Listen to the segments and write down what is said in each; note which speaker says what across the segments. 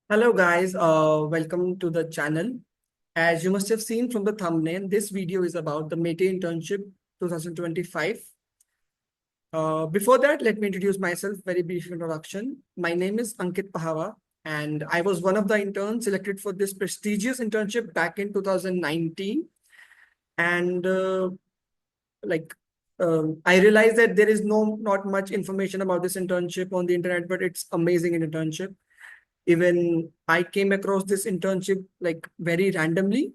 Speaker 1: Hello guys, welcome to the channel. As you must have seen from the thumbnail, this video is about the METI Internship 2025. Before that, let me introduce myself, very brief introduction. My name is Ankit Pahawa, and I was one of the interns selected for this prestigious internship back in 2019. And like, I realized that there is not much information about this internship on the internet, but it's amazing internship. Even I came across this internship like very randomly.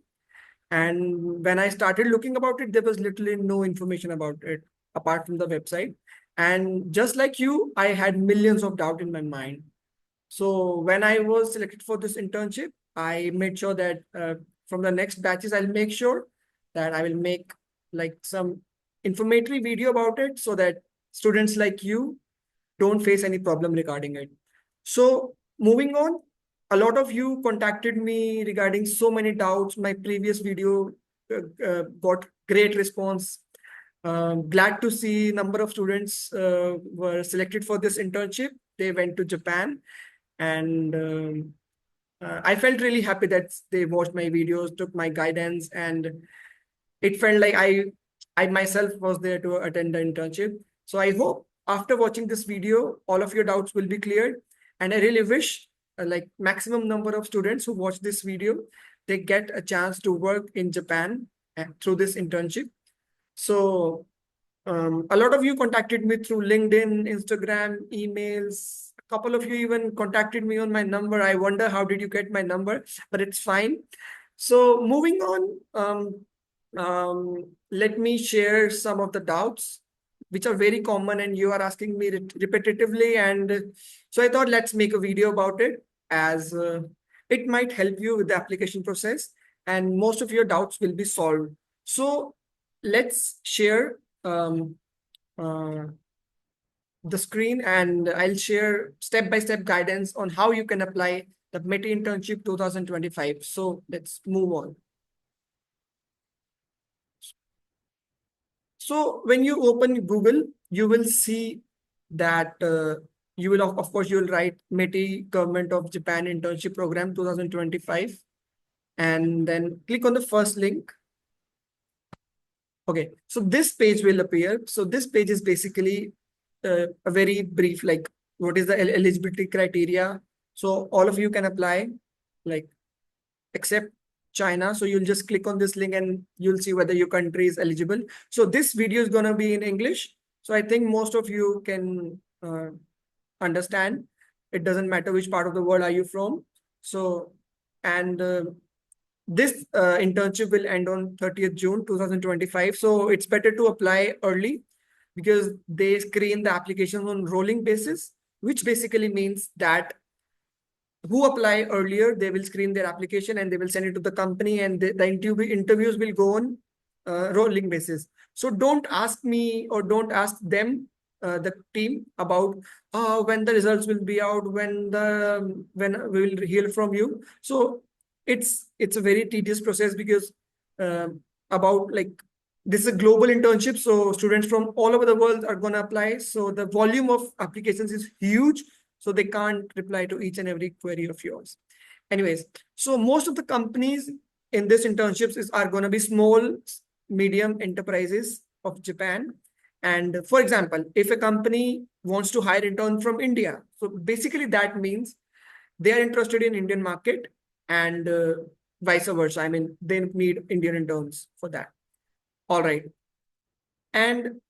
Speaker 1: And when I started looking about it, there was literally no information about it apart from the website. And just like you, I had millions of doubt in my mind. So when I was selected for this internship, I made sure that from the next batches, I'll make sure that I will make like some informatory video about it so that students like you don't face any problem regarding it. So moving on, a lot of you contacted me regarding so many doubts. My previous video got great response. Glad to see number of students were selected for this internship. They went to Japan, and I felt really happy that they watched my videos, took my guidance, and it felt like I myself was there to attend the internship. So I hope after watching this video, all of your doubts will be cleared. And I really wish like maximum number of students who watch this video, they get a chance to work in Japan through this internship. So a lot of you contacted me through LinkedIn, Instagram, emails. A couple of you even contacted me on my number. I wonder how did you get my number, but it's fine. So moving on, let me share some of the doubts which are very common and you are asking me repetitively. And so I thought let's make a video about it as it might help you with the application process and most of your doubts will be solved. So let's share uh, the screen and I'll share step-by-step guidance on how you can apply the METI Internship 2025. So let's move on. So when you open Google, you will see that you will, of course, you will write METI Government of Japan Internship Program 2025 and then click on the first link. Okay, so this page will appear. So this page is basically a very brief, like what is the eligibility criteria. So all of you can apply, like except China. So you'll just click on this link and you'll see whether your country is eligible. So this video is going to be in English. So I think most of you can understand. It doesn't matter which part of the world are you from. So, and this internship will end on 30th June 2025. So it's better to apply early because they screen the applications on rolling basis, which basically means that who apply earlier, they will screen their application and they will send it to the company and the interviews will go on rolling basis. So don't ask me or don't ask them, the team about when the results will be out, when we will hear from you. So it's a very tedious process because uh, about like this is a global internship. So students from all over the world are going to apply. So the volume of applications is huge. So they can't reply to each and every query of yours. Anyways, so most of the companies in this internships are going to be small, medium enterprises of Japan. And for example, if a company wants to hire intern from India, so basically that means they are interested in Indian market and vice versa. I mean, they need Indian interns for that. All right. And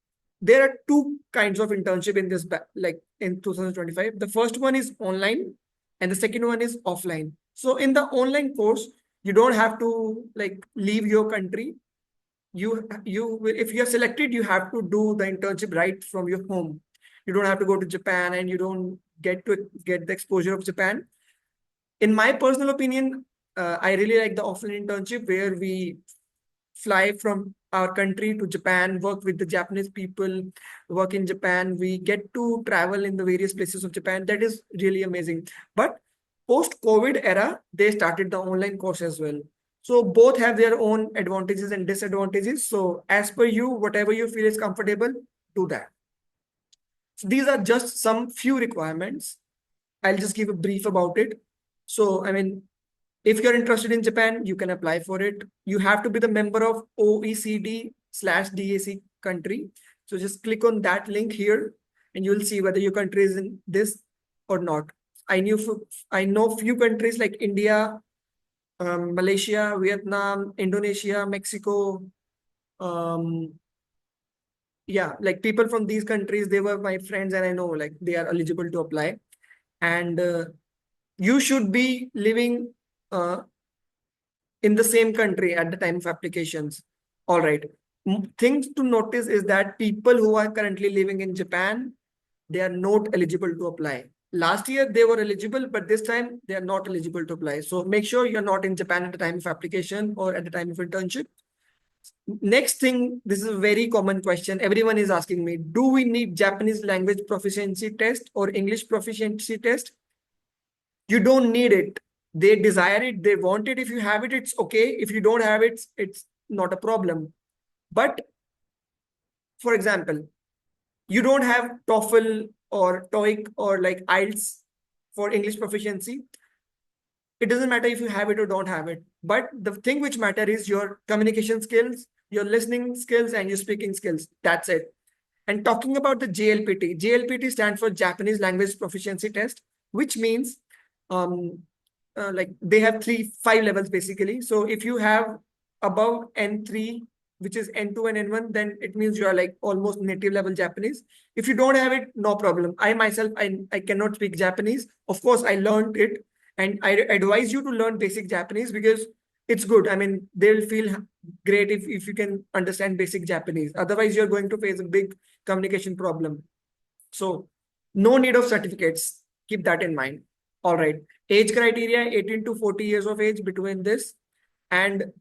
Speaker 1: there are two kinds of internship in this, like in 2025. The first one is online and the second one is offline. So in the online course, you don't have to like leave your country. If you're selected, you have to do the internship right from your home. You don't have to go to Japan and you don't get the exposure of Japan. In my personal opinion, I really like the offline internship where we fly from our country to Japan, work with the Japanese people, work in Japan. We get to travel in the various places of Japan. That is really amazing. But post-COVID era, they started the online course as well. So both have their own advantages and disadvantages. So as per you, whatever you feel is comfortable, do that. So these are just some few requirements. I'll just give a brief about it. So, I mean, if you're interested in Japan, you can apply for it. You have to be the member of OECD/DAC country. So just click on that link here and you'll see whether your country is in this or not. I know few countries like India, Malaysia, Vietnam, Indonesia, Mexico. Yeah, like people from these countries, they were my friends, and I know like they are eligible to apply. And you should be living in the same country at the time of applications. All right. Things to notice is that people who are currently living in Japan, they are not eligible to apply. Last year they were eligible, but this time they are not eligible to apply. So make sure you're not in Japan at the time of application or at the time of internship. Next thing, this is a very common question. Everyone is asking me, do we need Japanese language proficiency test or English proficiency test? You don't need it. They desire it, they want it. If you have it, it's okay. If you don't have it, it's not a problem. But for example, you don't have TOEFL or TOEIC or like IELTS for English proficiency. It doesn't matter if you have it or don't have it. But the thing which matter is your communication skills, your listening skills, and your speaking skills. That's it. And talking about the JLPT, JLPT stands for Japanese Language Proficiency Test, which means um, like they have 5 levels basically. So if you have above N3, which is N2 and N1, then it means you are like almost native level Japanese. If you don't have it, no problem. I myself, I cannot speak Japanese. Of course, I learned it, and I advise you to learn basic Japanese because it's good. I mean, they'll feel great if you can understand basic Japanese. Otherwise, you're going to face a big communication problem. So no need of certificates. Keep that in mind. All right. Age criteria, 18 to 40 years of age between this. And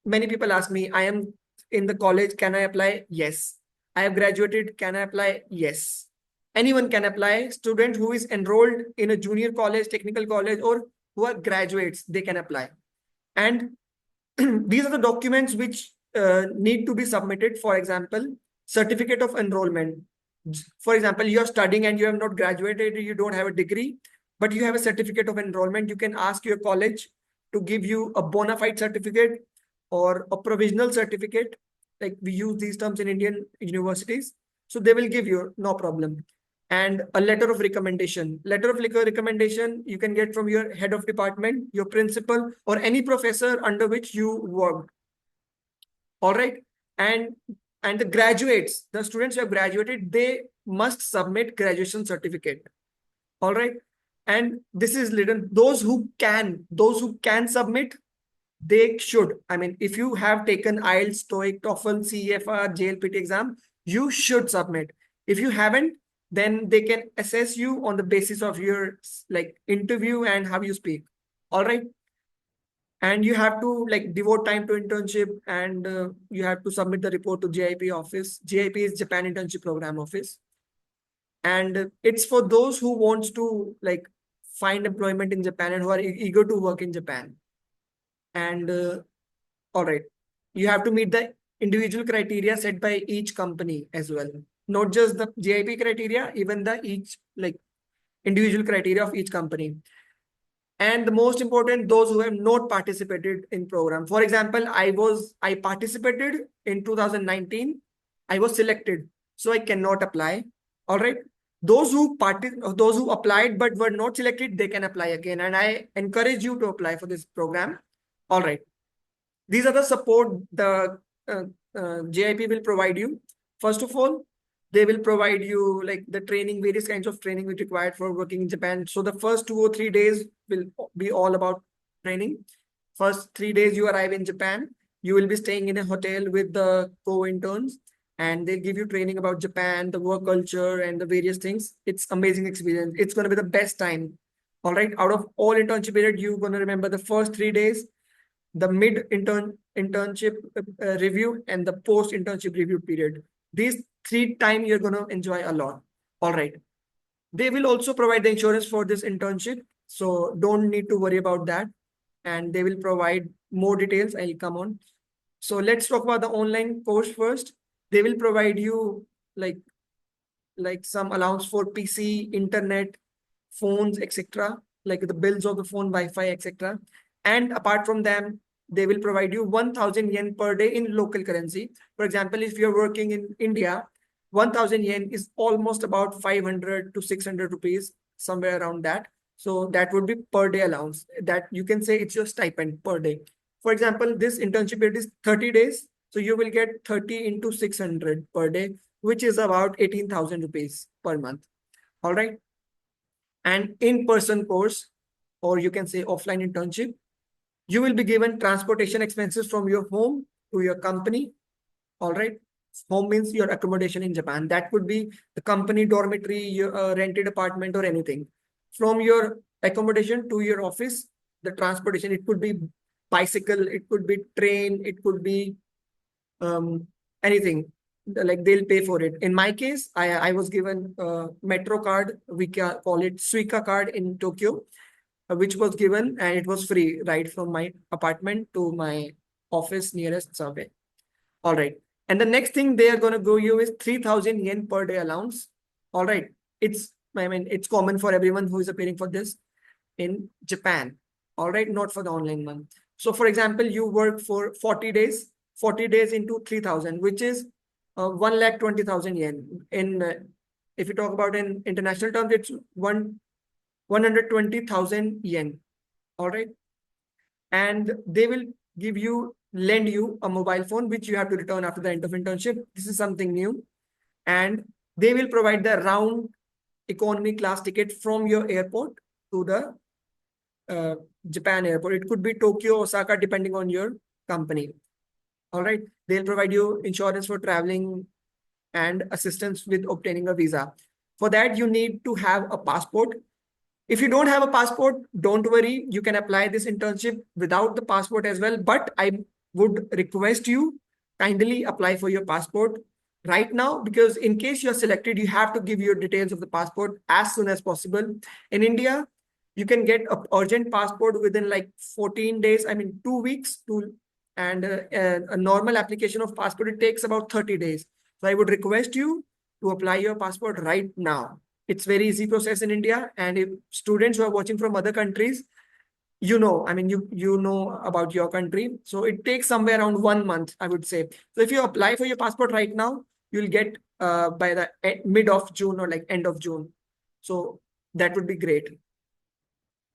Speaker 1: many people ask me, I am in the college, can I apply? Yes. I have graduated, can I apply? Yes. Anyone can apply. Student who is enrolled in a junior college, technical college, or who are graduates, they can apply. And these are the documents which need to be submitted. For example, certificate of enrollment. For example, you're studying and you have not graduated, you don't have a degree, but you have a certificate of enrollment. You can ask your college to give you a bona fide certificate or a provisional certificate. Like we use these terms in Indian universities. So they will give you, no problem. And a letter of recommendation. Letter of recommendation you can get from your head of department, your principal, or any professor under which you worked. All right. And the graduates, the students who have graduated, they must submit graduation certificate. All right. And this is written, those who can submit, they should. I mean, if you have taken IELTS, TOEIC, TOEFL, CEFR, JLPT exam, you should submit. If you haven't, then they can assess you on the basis of your like interview and how you speak. All right. And you have to like devote time to internship, and you have to submit the report to JIP office. JIP is Japan Internship Program office. And it's for those who wants to like find employment in Japan and who are eager to work in Japan. And all right, you have to meet the individual criteria set by each company as well. Not just the JIP criteria, even the each like individual criteria of each company. And the most important, those who have not participated in program. For example, I participated in 2019. I was selected, so I cannot apply. All right. Those who applied but were not selected, they can apply again. And I encourage you to apply for this program. All right. These are the support the JIP will provide you. First of all, they will provide you like the training, various kinds of training which required for working in Japan. So the first 2 or 3 days will be all about training. First 3 days you arrive in Japan, you will be staying in a hotel with the co-interns, and they'll give you training about Japan, the work culture, and the various things. It's amazing experience. It's going to be the best time. All right. Out of all internship period, you're going to remember the first 3 days, the internship review, and the post internship review period. These 3 times you're going to enjoy a lot. All right. They will also provide the insurance for this internship, so don't need to worry about that. And they will provide more details. I'll come on. So let's talk about the online course first. They will provide you like some allowance for PC, internet, phones, etc. like the bills of the phone, Wi-Fi, etc. And apart from them, they will provide you 1,000 yen per day in local currency. For example, if you're working in India, 1,000 yen is almost about 500 to 600 rupees, somewhere around that. So that would be per day allowance. That you can say it's your stipend per day. For example, this internship period is 30 days. So you will get 30 into 600 per day, which is about 18,000 rupees per month. All right. And in-person course, or you can say offline internship, you will be given transportation expenses from your home to your company. All right. Home means your accommodation in Japan. That would be the company dormitory, your rented apartment, or anything. From your accommodation to your office, the transportation, it could be bicycle, it could be train, it could be anything. Like they'll pay for it. In my case, I was given a metro card, we call it Suica card in Tokyo, which was given, and it was free right from my apartment to my office nearest subway. All right. And the next thing they are going to go you is 3,000 yen per day allowance. All right. It's common for everyone who is appearing for this in Japan. All right. Not for the online one. So for example, you work for 40 days, 40 days into 3,000, which is 1,20,000 yen. If you talk about in international terms, it's 120,000 yen. All right. And they will lend you a mobile phone, which you have to return after the end of internship. This is something new. And they will provide the round economy class ticket from your airport to the Japan airport. It could be Tokyo, Osaka, depending on your company. All right. They'll provide you insurance for traveling and assistance with obtaining a visa. For that, you need to have a passport. If you don't have a passport, don't worry. You can apply this internship without the passport as well. But I would request you kindly apply for your passport right now, because in case you're selected, you have to give your details of the passport as soon as possible. In India, you can get an urgent passport within like 14 days, 2 weeks and a normal application of passport, it takes about 30 days. So I would request you to apply your passport right now. It's very easy process in India. And if students who are watching from other countries, you know about your country. So it takes somewhere around 1 month, I would say. So if you apply for your passport right now, you'll get by the mid of June or like end of June. So that would be great.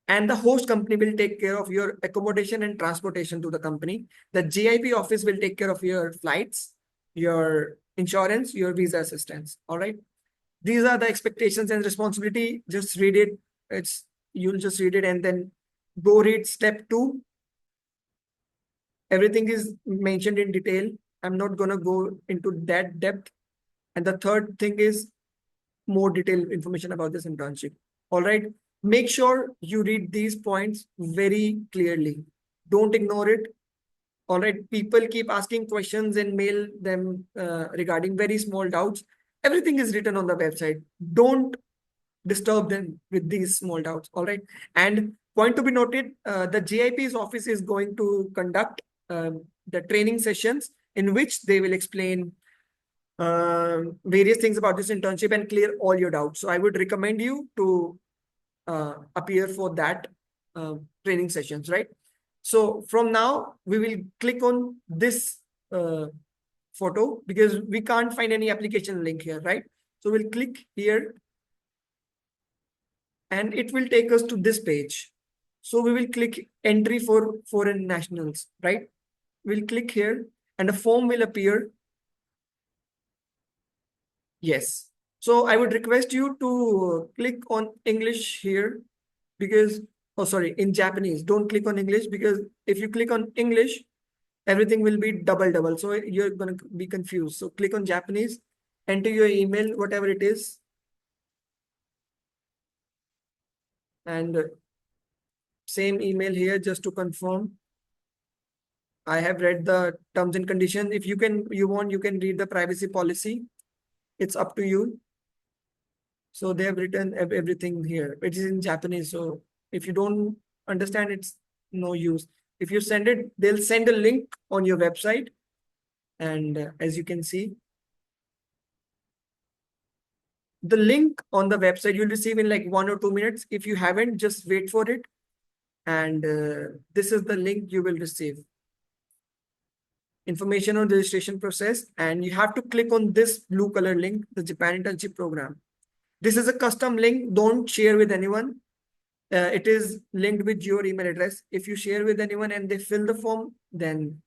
Speaker 1: And the host company will take care of your accommodation and transportation to the company. The GIP office will take care of your flights, your insurance, your visa assistance. All right. These are the expectations and responsibility. Just read it. You'll just read it and then go read step 2. Everything is mentioned in detail. I'm not going to go into that depth. And the third thing is more detailed information about this internship. All right. Make sure you read these points very clearly. Don't ignore it. All right. People keep asking questions and mail them regarding very small doubts. Everything is written on the website. Don't disturb them with these small doubts. All right. And point to be noted, the GIP's office is going to conduct the training sessions in which they will explain various things about this internship and clear all your doubts. So I would recommend you to appear for that training sessions, right? So from now, we will click on this photo because we can't find any application link here, right? So we'll click here and it will take us to this page. So we will click entry for foreign nationals, right? We'll click here and a form will appear. Yes. So I would request you to click on English here because, oh, sorry, in Japanese. Don't click on English because if you click on English, everything will be double. So you're going to be confused. So click on Japanese, enter your email, whatever it is. And same email here just to confirm. I have read the terms and conditions. If you want, you can read the privacy policy. It's up to you. So they have written everything here. It is in Japanese. So if you don't understand, it's no use. If you send it, they'll send a link on your website. And as you can see, The link on the website you'll receive in like 1 or 2 minutes. If you haven't, just wait for it. And this is the link you will receive. Information on the registration process. And you have to click on this blue color link, the Japan Internship Program. This is a custom link. Don't share with anyone. It is linked with your email address. If you share with anyone and they fill the form, then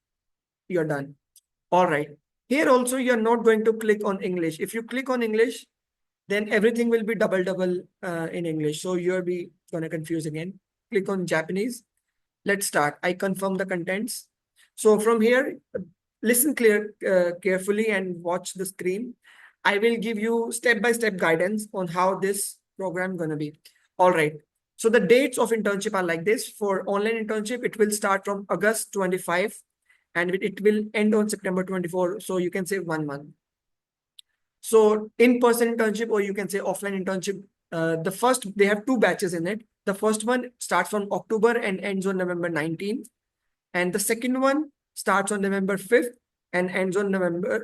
Speaker 1: you're done. All right. Here also, you're not going to click on English. If you click on English, then everything will be double in English. So you'll be gonna confuse again. Click on Japanese. Let's start. I confirm the contents. So from here, listen carefully and watch the screen. I will give you step-by-step guidance on how this program gonna be. All right. So the dates of internship are like this. For online internship, it will start from August 25 and it will end on September 24. So you can say 1 month. So in-person internship, or you can say offline internship, they have 2 batches in it. The first one starts from October and ends on November 19th. And the second one starts on November 5th and ends on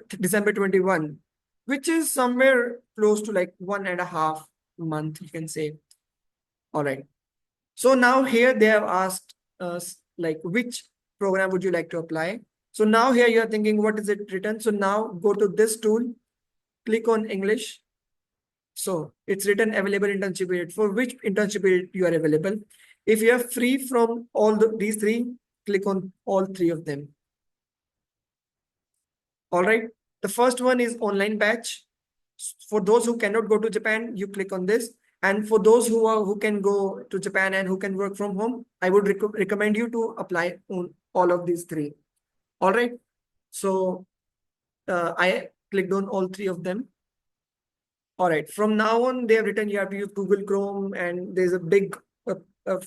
Speaker 1: December 21, which is somewhere close to like 1.5 month, you can say. All right. So now here they have asked us like, which program would you like to apply? So now here you're thinking, what is it written? So now go to this tool, click on English. So it's written available internship period. For which internship period you are available. If you are free from all these 3, click on all 3 of them. All right. The first one is online batch. For those who cannot go to Japan, you click on this. And for those who can go to Japan and who can work from home, I would recommend you to apply on all of these 3. All right. So I clicked on all 3 of them. All right. From now on, they have written you have to use Google Chrome and there's a big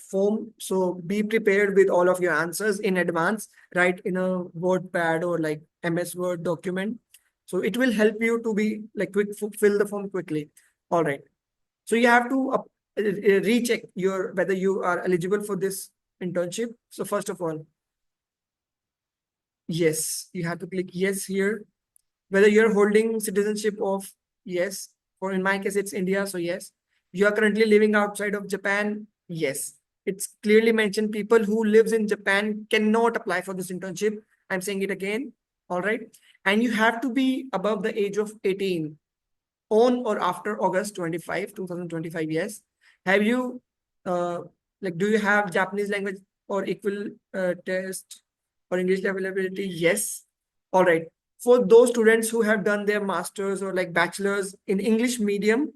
Speaker 1: form. So be prepared with all of your answers in advance, write in a Word pad or like MS Word document. So it will help you to be like fill the form quickly. All right. So you have to recheck whether you are eligible for this internship. So first of all, yes, you have to click yes here. Whether you're holding citizenship of yes, or in my case, it's India. So yes, you are currently living outside of Japan. Yes, it's clearly mentioned people who lives in Japan cannot apply for this internship. I'm saying it again. All right. And you have to be above the age of 18 on or after August 25, 2025. Yes. Have you, do you have Japanese language or equal test or English availability? Yes. All right. For those students who have done their masters or like bachelors in English medium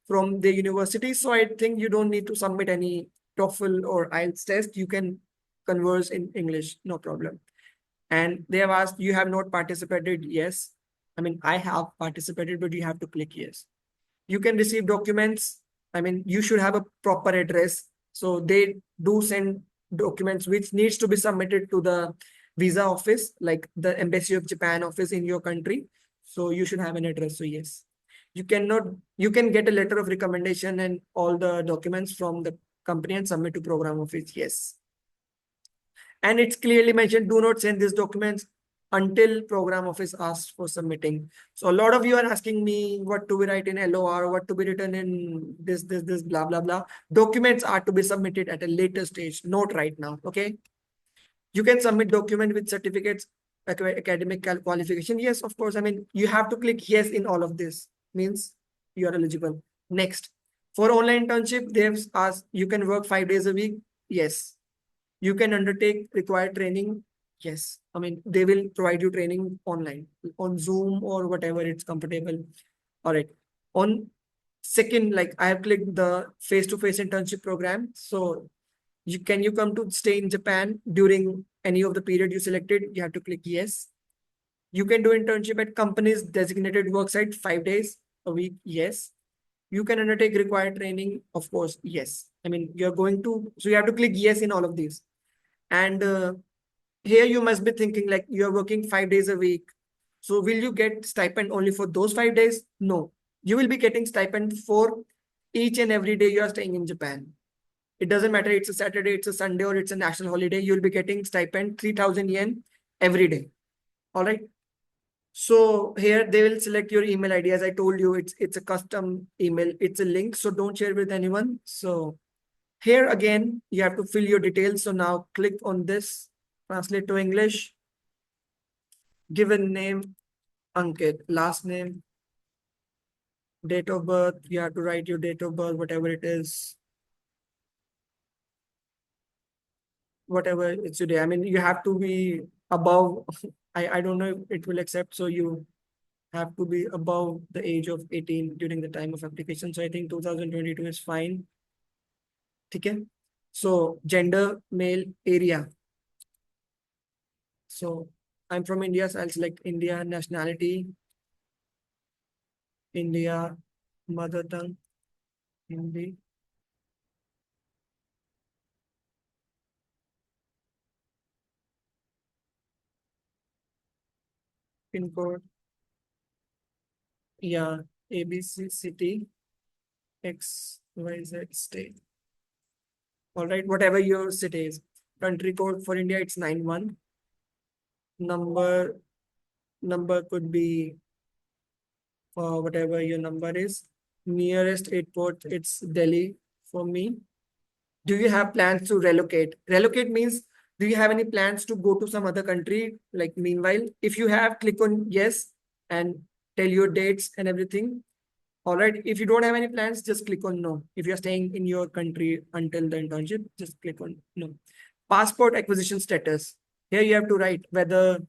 Speaker 1: from the university, so I think you don't need to submit any TOEFL or IELTS test. You can converse in English, no problem. And they have asked, you have not participated? Yes. I mean, I have participated, but you have to click yes. You can receive documents. I mean, you should have a proper address. So they do send documents which needs to be submitted to the visa office, like the Embassy of Japan office in your country. So you should have an address. So yes, you can get a letter of recommendation and all the documents from the company and submit to program office. Yes. And it's clearly mentioned, do not send these documents until program office asks for submitting. So a lot of you are asking me what to be write in LOR, what to be written in this, blah, blah, blah. Documents are to be submitted at a later stage, not right now, okay? You can submit document with certificates, academic qualification. Yes, of course. I mean, you have to click yes in all of this, means you are eligible. Next, for online internship, they've asked, you can work 5 days a week. Yes. You can undertake required training. Yes. I mean, they will provide you training online on Zoom or whatever it's comfortable. All right. On second, like I have clicked the face-to-face internship program. So can you come to stay in Japan during any of the period you selected? You have to click yes. You can do internship at companies designated worksite 5 days a week. Yes. You can undertake required training. Of course. Yes. I mean, so you have to click yes in all of these. And here you must be thinking like you're working 5 days a week. So will you get stipend only for those 5 days? No, you will be getting stipend for each and every day you are staying in Japan. It doesn't matter. It's a Saturday, it's a Sunday, or it's a national holiday. You'll be getting stipend 3,000 yen every day. All right. So here they will select your email ID. As I told you, it's a custom email. It's a link, so don't share with anyone. So here again, you have to fill your details. So now click on this, translate to English, given name, Ankit, last name, date of birth. You have to write your date of birth, whatever it is, whatever it's today. I mean, you have to be above, I don't know if it will accept. So you have to be above the age of 18 during the time of application. So I think 2022 is fine. Okay. So gender, male, area. So I'm from India, so I'll select India, nationality, India, mother tongue, Hindi, pin code, yeah, ABC city, XYZ state. All right, whatever your city is. Country code for India, it's 91. Number, number could be whatever your number is. Nearest airport, it's Delhi for me. Do you have plans to relocate? Relocate means, do you have any plans to go to some other country? Like meanwhile, if you have, click on yes and tell your dates and everything. All right. If you don't have any plans, just click on no. If you're staying in your country until the internship, just click on no. Passport acquisition status. Here you have to write whether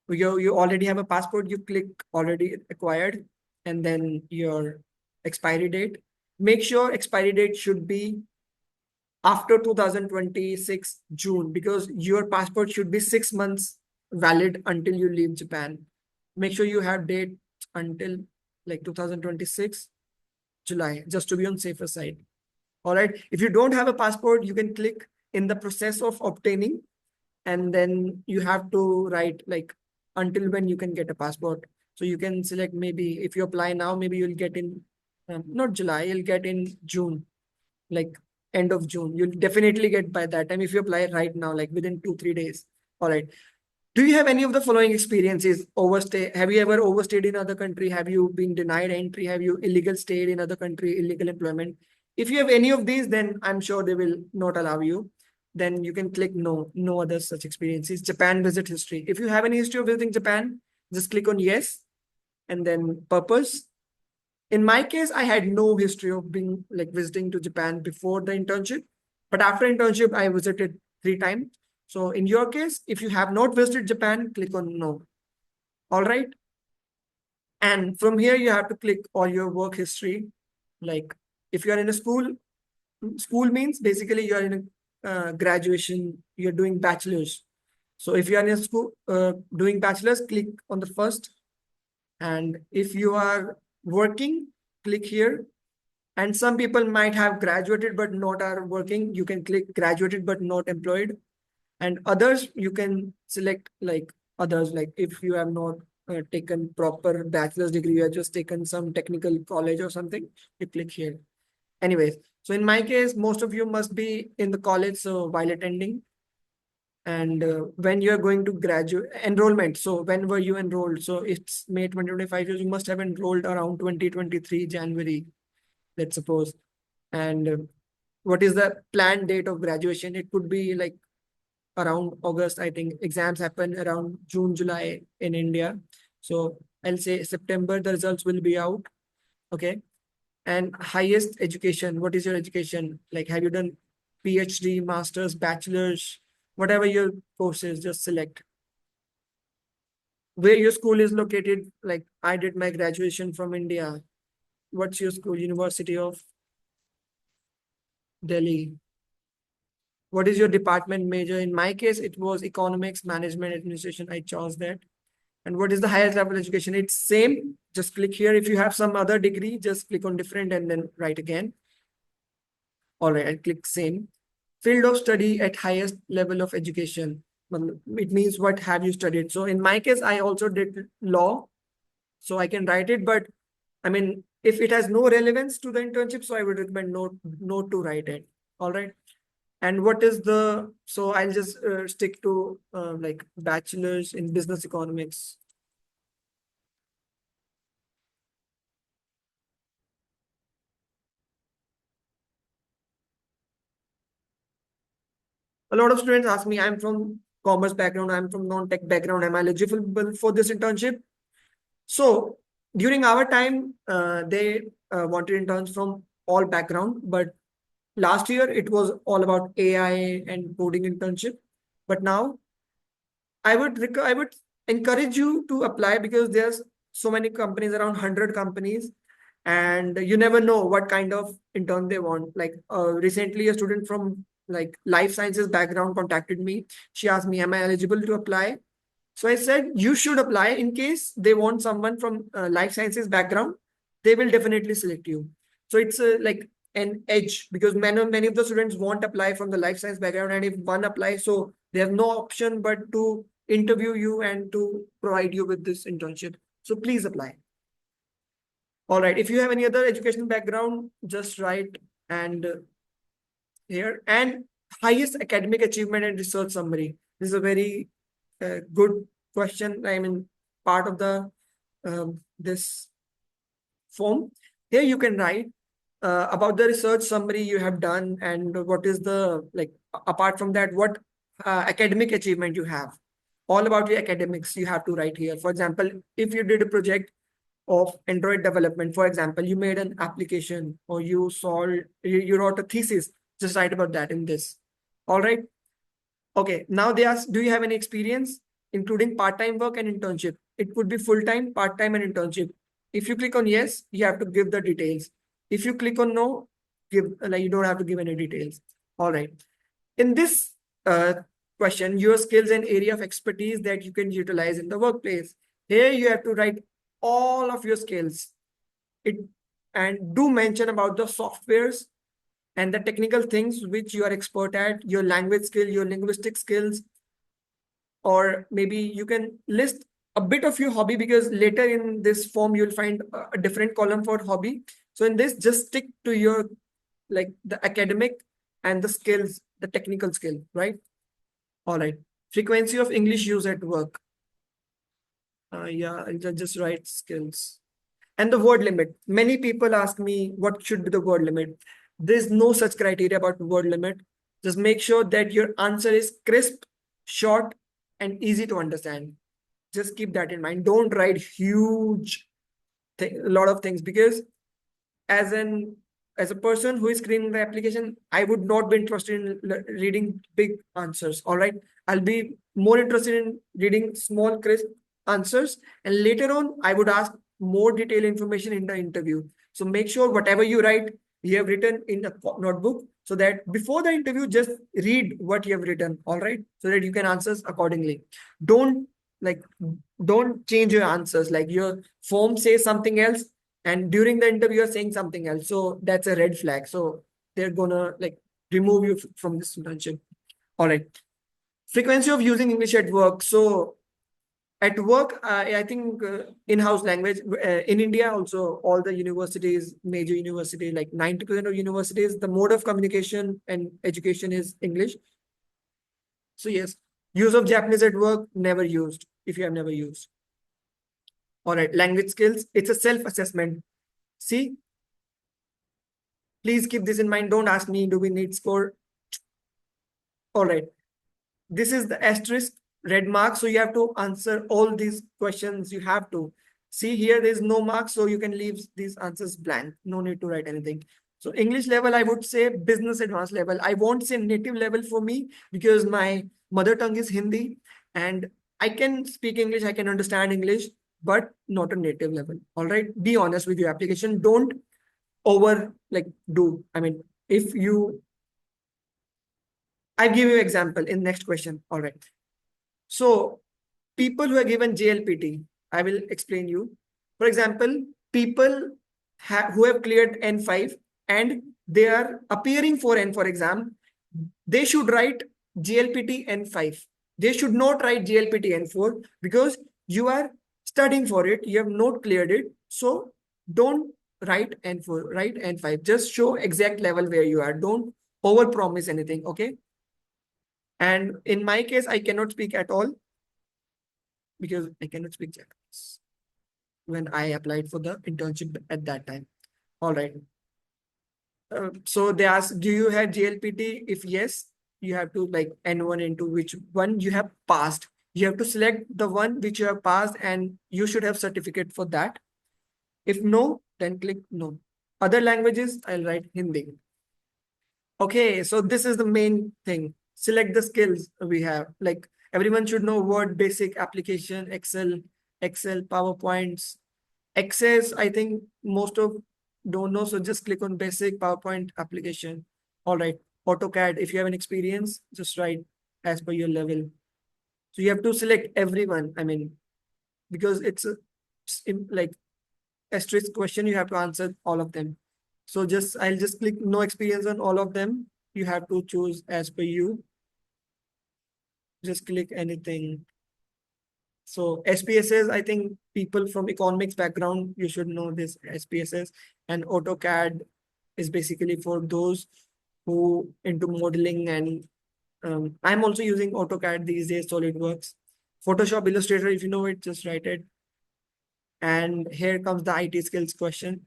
Speaker 1: you already have a passport, you click already acquired, and then your expiry date. Make sure expiry date should be after 2026 June, because your passport should be 6 months valid until you leave Japan. Make sure you have date until like 2026 July, just to be on safer side. All right. If you don't have a passport, you can click in the process of obtaining, and then you have to write like until when you can get a passport. So you can select, maybe if you apply now, maybe you'll get in not July, you'll get in June, like end of June. You'll definitely get by that time if you apply right now, like within 2-3 days. All right. Do you have any of the following experiences? Overstay. Have you ever overstayed in other country? Have you been denied entry? Have you illegal stayed in other country, illegal employment? If you have any of these, then I'm sure they will not allow you. Then you can click no, no other such experiences. Japan visit history. If you have any history of visiting Japan, just click on yes and then purpose. In my case, I had no history of being like visiting to Japan before the internship, but after internship, I visited 3 times. So in your case, if you have not visited Japan, click on no. All right. And from here, you have to click all your work history. Like if you are in a school, school means basically you are in a graduation, you're doing bachelor's. So if you are in a school doing bachelor's, click on the first. And if you are working, click here. And some people might have graduated but not are working. You can click graduated but not employed. And others, you can select like others, like if you have not taken proper bachelor's degree, you have just taken some technical college or something, you click here. Anyways, so in my case, most of you must be in the college, so while attending. And when you are going to graduate enrollment, so when were you enrolled? So it's May 2025, you must have enrolled around 2023 January, let's suppose. And what is the planned date of graduation? It could be like around August. I think exams happen around June, July in India. So I'll say September, the results will be out. Okay. And highest education, what is your education? Like, have you done PhD, master's, bachelor's, whatever your course is, just select. Where your school is located, like I did my graduation from India. What's your school? University of Delhi. What is your department major? In my case, it was economics, management, administration. I chose that. And what is the highest level education? It's same. Just click here. If you have some other degree, just click on different and then write again. All right, I click same. Field of study at highest level of education. It means what have you studied? So in my case, I also did law. So I can write it, but I mean, if it has no relevance to the internship, so I would recommend not to write it. All right. And what is the, so I'll just stick to like bachelor's in business economics. A lot of students ask me, I'm from commerce background, I'm from non-tech background, am I eligible for this internship? So during our time, they wanted interns from all background, but last year it was all about AI and coding internship. But now I would encourage you to apply because there's so many companies, around 100 companies, and you never know what kind of intern they want. Like recently, a student from like life sciences background contacted me. She asked me, "Am I eligible to apply?" So I said, "You should apply in case they want someone from life sciences background. They will definitely select you." So it's like an edge because many of the students won't apply from the life science background, and if one applies, so they have no option but to interview you and to provide you with this internship. So please apply. All right. If you have any other educational background, just write and here and highest academic achievement and research summary. This is a very good question. I mean, part of the this form. Here you can write about the research summary you have done and what is the like apart from that what academic achievement you have. All about your academics you have to write here. For example, if you did a project of Android development, for example, you made an application or you solved, you wrote a thesis, just write about that in this. All right. Okay. Now they ask, do you have any experience, including part-time work and internship? It could be full-time, part-time, and internship. If you click on yes, you have to give the details. If you click on no, give like you don't have to give any details. All right. In this uh, question, your skills and area of expertise that you can utilize in the workplace. Here you have to write all of your skills. It and do mention about the softwares and the technical things which you are expert at, your language skill, your linguistic skills, or maybe you can list a bit of your hobby because later in this form you'll find a different column for hobby. So in this, just stick to your like the academic and the skills, the technical skill, right? All right. Frequency of English use at work. Yeah, I'll just write skills. And the word limit. Many people ask me what should be the word limit. There's no such criteria about word limit. Just make sure that your answer is crisp, short, and easy to understand. Just keep that in mind. Don't write huge a lot of things because as an as a person who is screening the application, I would not be interested in reading big answers. All right. I'll be more interested in reading small, crisp answers. And later on, I would ask more detailed information in the interview. So make sure whatever you write, you have written in a notebook so that before the interview, just read what you have written. All right. So that you can answer accordingly. Don't like, don't change your answers. Like your form says something else and during the interview you're saying something else, so that's a red flag. So they're gonna like remove you from this internship. All right. Frequency of using English at work. So at work, I think in-house language in India also all the universities, major universities, like 90% of universities, the mode of communication and education is English. So yes, use of Japanese at work, never used if you have never used. All right, language skills, it's a self-assessment. See, please keep this in mind. Don't ask me, do we need score? All right. This is the asterisk red mark. So you have to answer all these questions. You have to see here, there's no mark. So you can leave these answers blank. No need to write anything. So English level, I would say business advanced level. I won't say native level for me because my mother tongue is Hindi and I can speak English. I can understand English, but not a native level. All right. Be honest with your application. Don't over like do. I mean, if you, I give you example in next question. All right. So people who are given JLPT, I will explain you. For example, people who have cleared N5 and they are appearing for N4 exam, they should write JLPT N5. They should not write JLPT N4 because you are studying for it. You have not cleared it. So don't write N4, write N5. Just show exact level where you are. Don't overpromise anything. Okay. And in my case, I cannot speak at all because I cannot speak Japanese when I applied for the internship at that time. All right. So they ask, do you have GLPT? If yes, you have to like N1, N2, which one you have passed. You have to select the one which you have passed and you should have certificate for that. If no, then click no. Other languages, I'll write Hindi. Okay, so this is the main thing. Select the skills we have. Like everyone should know Word, basic application, Excel, PowerPoints. Access, I think most of don't know. So just click on basic PowerPoint application. All right. AutoCAD, if you have an experience, just write as per your level. So you have to select everyone. I mean, because it's a like asterisk question, you have to answer all of them. So I'll just click no experience on all of them. You have to choose as per you. Just click anything. So SPSS, I think people from economics background, you should know this SPSS, and AutoCAD is basically for those who into modeling, and I'm also using AutoCAD these days, SolidWorks. Photoshop, Illustrator, if you know it, just write it. And here comes the IT skills question.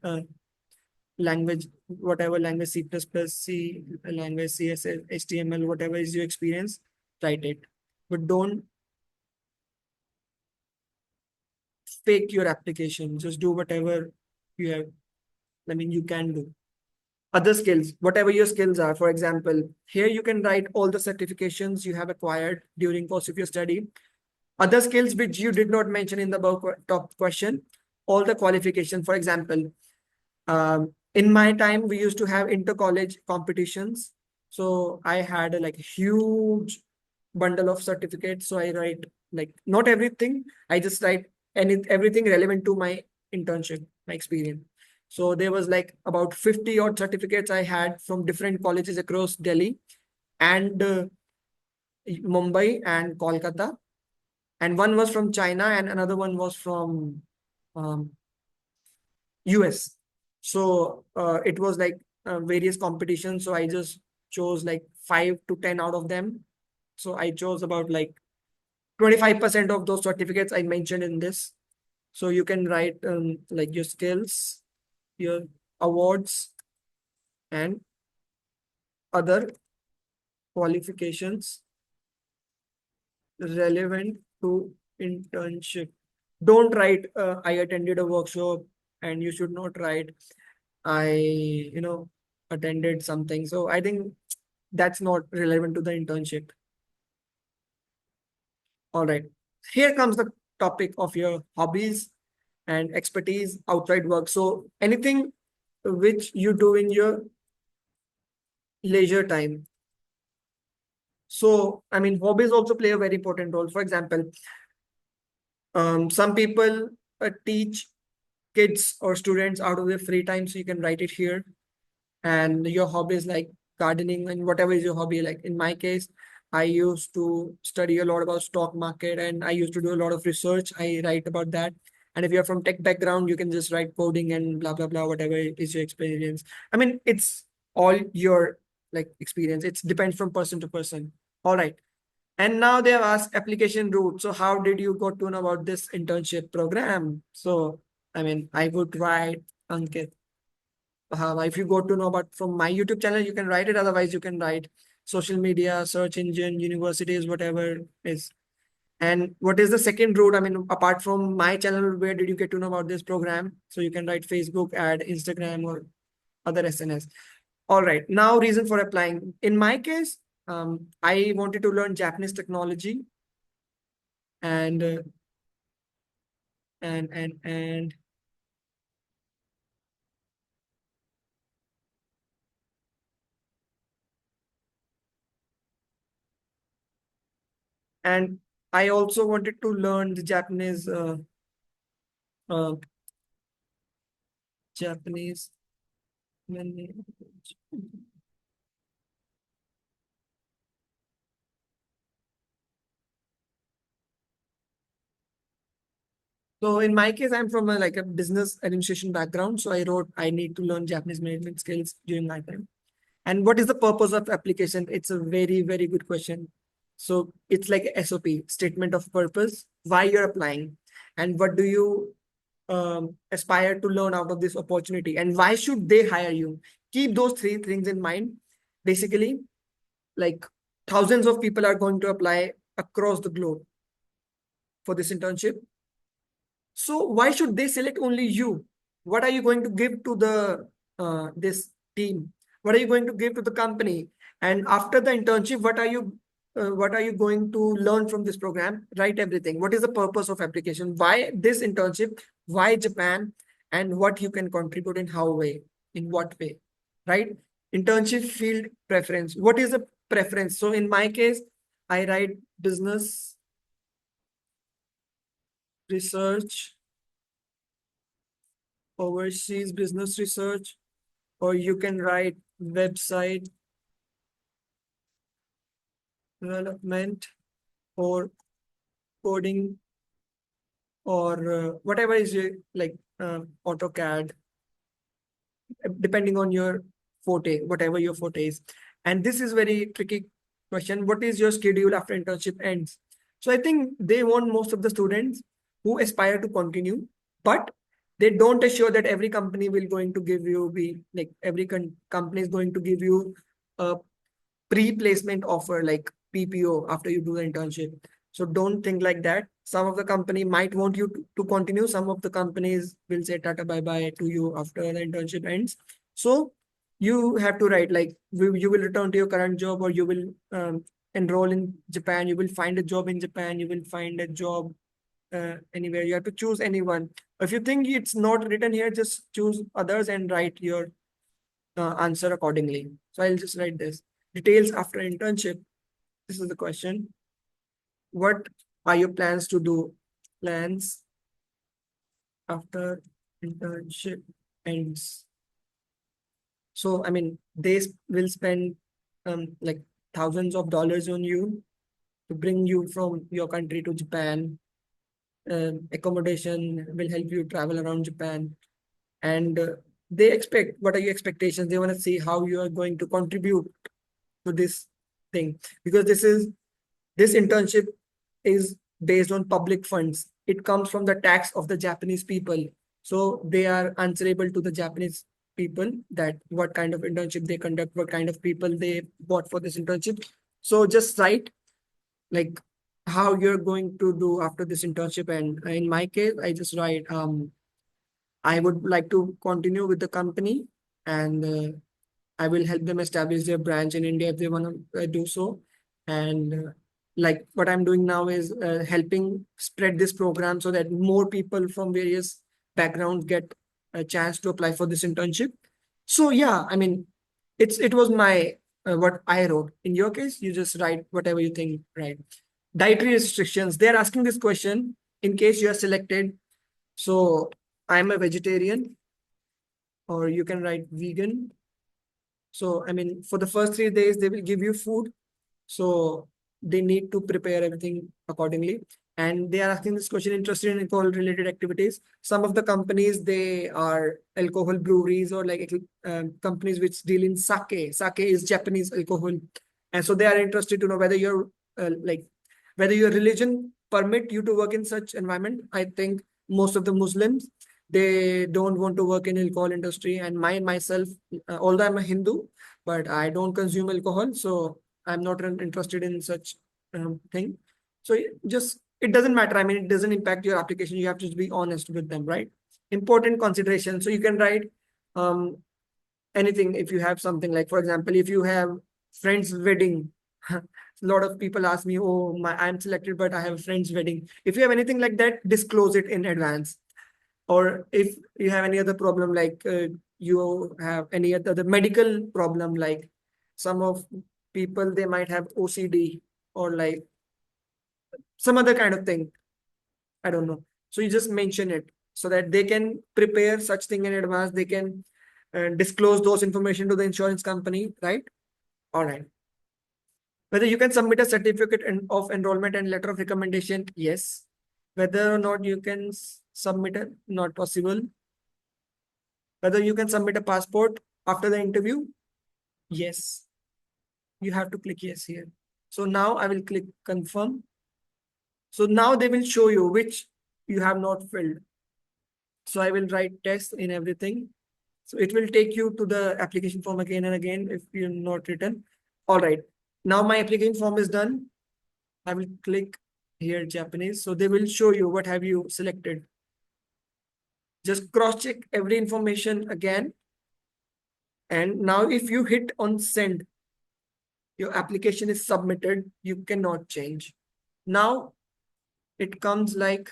Speaker 1: Language, whatever language, C++, C language, CSS, HTML, whatever is your experience, write it. But don't fake your application. Just do whatever you have. I mean, you can do. Other skills, whatever your skills are. For example, here you can write all the certifications you have acquired during course of your study. Other skills which you did not mention in the top question, all the qualification. For example, in my time, we used to have inter-college competitions. So I had a like huge bundle of certificates. So I write like not everything. I just write everything relevant to my internship, my experience. So there was like about 50 odd certificates I had from different colleges across Delhi and Mumbai and Kolkata. And one was from China and another one was from um, US. So it was like various competitions. So I just chose like 5 to 10 out of them. So I chose about like 25% of those certificates I mentioned in this. So you can write like your skills, your awards, and other qualifications relevant to internship. Don't write, I attended a workshop, and you should not write, I attended something. So I think that's not relevant to the internship. All right. Here comes the topic of your hobbies and expertise outside work. So anything which you do in your leisure time. So, I mean, hobbies also play a very important role. For example, some people teach kids or students out of their free time. So you can write it here. And your hobbies like gardening and whatever is your hobby. Like in my case, I used to study a lot about stock market and I used to do a lot of research. I write about that. And if you're from tech background, you can just write coding and blah, blah, blah, whatever is your experience. I mean, it's all your like experience. It depends from person to person. All right. And now they have asked application route. So how did you got to know about this internship program? So, I mean, I would write Ankit. If you go to know about from my YouTube channel, you can write it. Otherwise, you can write social media, search engine, universities, whatever is. And what is the second route? I mean, apart from my channel, where did you get to know about this program? So you can write Facebook, ad, Instagram, or other SNS. All right. Now, reason for applying. In my case, I wanted to learn Japanese technology, and and and I also wanted to learn the uh, Japanese language. So in my case, I'm from like a business administration background. So I wrote I need to learn Japanese management skills during my time. And what is the purpose of application? It's a very, very good question. So it's like SOP, statement of purpose, why you're applying, and what do you aspire to learn out of this opportunity, and why should they hire you? Keep those three things in mind. Basically, like thousands of people are going to apply across the globe for this internship. So why should they select only you? What are you going to give to the this team? What are you going to give to the company? And after the internship, what are you going to learn from this program? Write everything. What is the purpose of application? Why this internship? Why Japan? And what you can contribute in how way? In what way? Right? Internship field preference. What is the preference? So in my case, I write business research, overseas business research, or you can write website development or coding or whatever is your like AutoCAD, depending on your forte, whatever your forte is. And this is very tricky question. What is your schedule after internship ends? So I think they want most of the students who aspire to continue, but they don't assure that every company will going to give you like every company is going to give you a pre-placement offer like PPO after you do the internship. So don't think like that. Some of the company might want you to continue. Some of the companies will say tata bye bye to you after the internship ends. So you have to write like you will return to your current job, or you will enroll in Japan. You will find a job in Japan. You will find a job anywhere. You have to choose anyone. If you think it's not written here, just choose others and write your answer accordingly. So I'll just write this. Details after internship. This is the question. What are your plans to do? Plans after internship ends. So, I mean, they will spend like thousands of dollars on you to bring you from your country to Japan. Accommodation will help you travel around Japan. And they expect, what are your expectations? They want to see how you are going to contribute to this thing, because this internship is based on public funds. It comes from the tax of the Japanese people. So they are answerable to the Japanese people that what kind of internship they conduct, what kind of people they bought for this internship. So just write like how you're going to do after this internship. And in my case, I just write, I would like to continue with the company, and I will help them establish their branch in India if they want to do so. And like what I'm doing now is helping spread this program so that more people from various backgrounds get a chance to apply for this internship. So yeah, I mean, it was my what I wrote. In your case, you just write whatever you think, right? Dietary restrictions. They're asking this question in case you are selected. So I'm a vegetarian, or you can write vegan. So, I mean, for the first 3 days, they will give you food. So they need to prepare everything accordingly. And they are asking this question, interested in alcohol related activities. Some of the companies, they are alcohol breweries, or like companies which deal in sake. Sake is Japanese alcohol. And so they are interested to know whether whether your religion permit you to work in such environment. I think most of the Muslims, they don't want to work in alcohol industry. And myself, although I'm a Hindu, but I don't consume alcohol, so I'm not interested in such thing. So it doesn't matter. I mean, it doesn't impact your application. You have to be honest with them, right? Important consideration. So you can write um, anything. If you have something like, for example, if you have friend's wedding, a lot of people ask me, oh, I'm selected, but I have a friend's wedding. If you have anything like that, disclose it in advance. Or if you have any other problem, like you have any other medical problem, like some of people, they might have OCD or like some other kind of thing. I don't know. So you just mention it so that they can prepare such thing in advance. They can disclose those information to the insurance company, right? All right. Whether you can submit a certificate of enrollment and letter of recommendation, yes. Whether or not you can submit it, not possible. Whether you can submit a passport after the interview, Yes, you have to click yes here. So now I will click confirm. So now they will show you which you have not filled. So I will write test in everything. So it will take you to the application form again and again if you're not written. All right. Now my application form is done. I will click here Japanese. So they will show you what have you selected. Just cross check every information again. And now if you hit on send, your application is submitted. You cannot change. Now it comes like,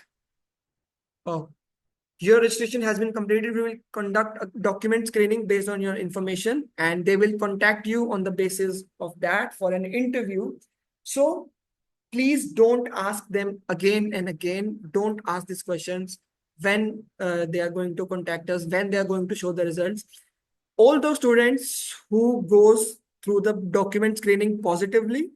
Speaker 1: oh, your registration has been completed. We will conduct a document screening based on your information, and they will contact you on the basis of that for an interview. So please don't ask them again and again. Don't ask these questions when they are going to contact us, when they are going to show the results. All those students who goes through the document screening positively,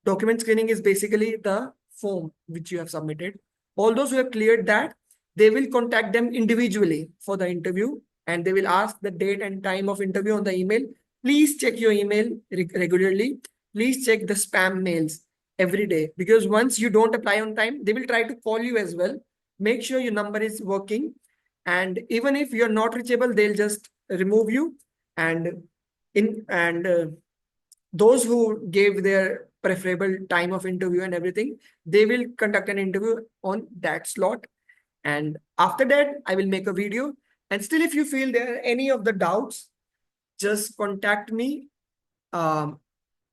Speaker 1: document screening is basically the form which you have submitted. All those who have cleared that, they will contact them individually for the interview, and they will ask the date and time of interview on the email. Please check your email regularly. Please check the spam mails every day, because once you don't apply on time, they will try to call you as well. Make sure your number is working, and even if you're not reachable, they'll just remove you. And in and those who gave their preferable time of interview and everything, they will conduct an interview on that slot. And after that, I will make a video. And still, if you feel there are any of the doubts, just contact me on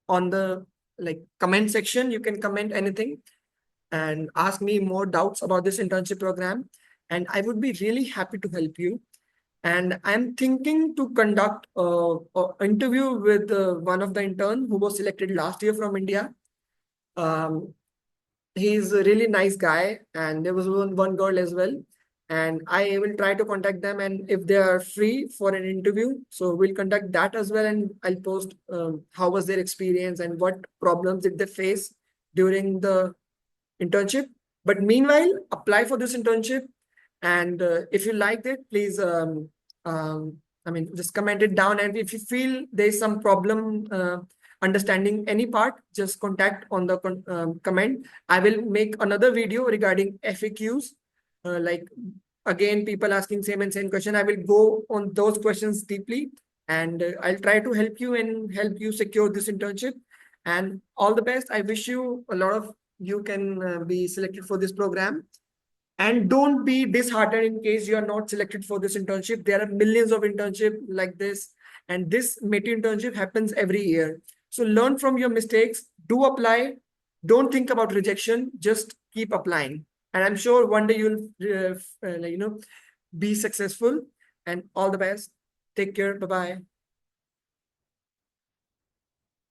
Speaker 1: the comment section. You can comment anything and ask me more doubts about this internship program. And I would be really happy to help you. And I'm thinking to conduct an interview with one of the intern who was selected last year from India. He's a really nice guy, and there was one girl as well. And I will try to contact them, and if they are free for an interview, so we'll conduct that as well. And I'll post how was their experience and what problems did they face during the internship. But meanwhile, apply for this internship. And if you liked it, please, just comment it down. And if you feel there's some problem understanding any part, just contact on the comment. I will make another video regarding FAQs. Again, people asking same and same question. I will go on those questions deeply, and I'll try to help you and help you secure this internship. And all the best. I wish you a lot of you can be selected for this program. And don't be disheartened in case you are not selected for this internship. There are millions of internship like this, and this METI internship happens every year. So learn from your mistakes, do apply, don't think about rejection, just keep applying. And I'm sure one day you'll be successful. And all the best. Take care. Bye-bye.